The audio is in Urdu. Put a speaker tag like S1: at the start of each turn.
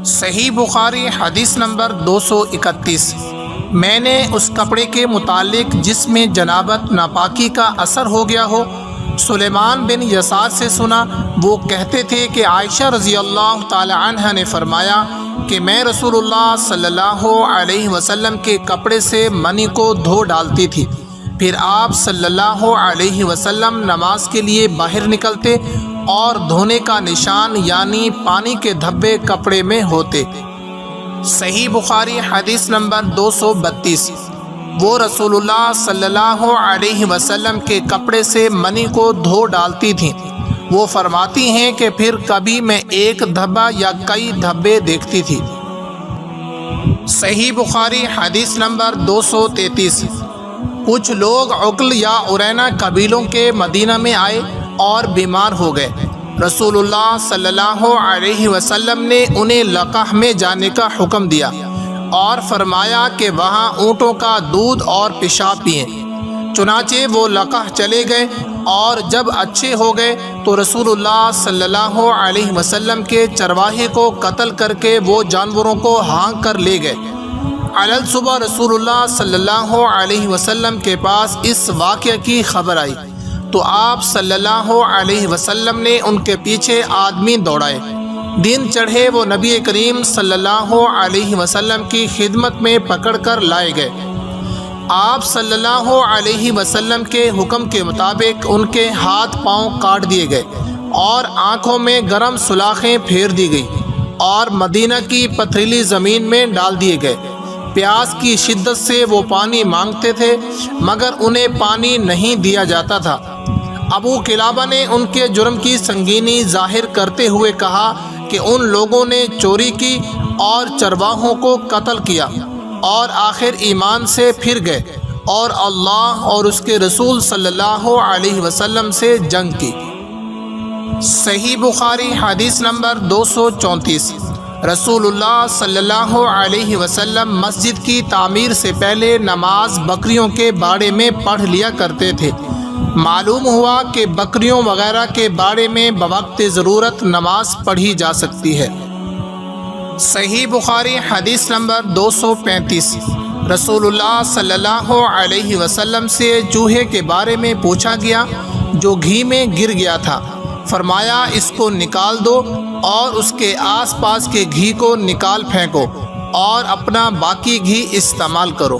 S1: صحیح بخاری حدیث نمبر 231۔ میں نے اس کپڑے کے متعلق جس میں جنابت ناپاکی کا اثر ہو گیا ہو سلیمان بن یسار سے سنا۔ وہ کہتے تھے کہ عائشہ رضی اللہ تعالی عنہ نے فرمایا کہ میں رسول اللہ صلی اللہ علیہ وسلم کے کپڑے سے منی کو دھو ڈالتی تھی، پھر آپ صلی اللہ علیہ وسلم نماز کے لیے باہر نکلتے اور دھونے کا نشان یعنی پانی کے دھبے کپڑے میں ہوتے۔ صحیح بخاری حدیث نمبر 232۔ وہ رسول اللہ صلی اللہ علیہ وسلم کے کپڑے سے منی کو دھو ڈالتی تھیں۔ وہ فرماتی ہیں کہ پھر کبھی میں ایک دھبا یا کئی دھبے دیکھتی تھی۔ صحیح بخاری حدیث نمبر 233۔ کچھ لوگ عقل یا عرینا قبیلوں کے مدینہ میں آئے اور بیمار ہو گئے۔ رسول اللہ صلی اللہ علیہ وسلم نے انہیں لقح میں جانے کا حکم دیا اور فرمایا کہ وہاں اونٹوں کا دودھ اور پیشاب پئیں۔ چنانچہ وہ لقح چلے گئے اور جب اچھے ہو گئے تو رسول اللہ صلی اللہ علیہ وسلم کے چرواہے کو قتل کر کے وہ جانوروں کو ہانک کر لے گئے۔ علل صبح رسول اللہ صلی اللہ علیہ وسلم کے پاس اس واقعہ کی خبر آئی تو آپ صلی اللہ علیہ وسلم نے ان کے پیچھے آدمی دوڑائے۔ دن چڑھے وہ نبی کریم صلی اللہ علیہ وسلم کی خدمت میں پکڑ کر لائے گئے۔ آپ صلی اللہ علیہ وسلم کے حکم کے مطابق ان کے ہاتھ پاؤں کاٹ دیے گئے اور آنکھوں میں گرم سلاخیں پھیر دی گئی اور مدینہ کی پتھریلی زمین میں ڈال دیے گئے۔ پیاس کی شدت سے وہ پانی مانگتے تھے مگر انہیں پانی نہیں دیا جاتا تھا۔ ابو قلابہ نے ان کے جرم کی سنگینی ظاہر کرتے ہوئے کہا کہ ان لوگوں نے چوری کی اور چرواہوں کو قتل کیا اور آخر ایمان سے پھر گئے اور اللہ اور اس کے رسول صلی اللہ علیہ وسلم سے جنگ کی۔ صحیح بخاری حدیث نمبر 234۔ رسول اللہ صلی اللہ علیہ وسلم مسجد کی تعمیر سے پہلے نماز بکریوں کے باڑے میں پڑھ لیا کرتے تھے۔ معلوم ہوا کہ بکریوں وغیرہ کے باڑے میں بوقت ضرورت نماز پڑھی جا سکتی ہے۔ صحیح بخاری حدیث نمبر 235۔ رسول اللہ صلی اللہ علیہ وسلم سے چوہے کے بارے میں پوچھا گیا جو گھی میں گر گیا تھا۔ فرمایا اس کو نکال دو اور اس کے آس پاس کے گھی کو نکال پھینکو اور اپنا باقی گھی استعمال کرو۔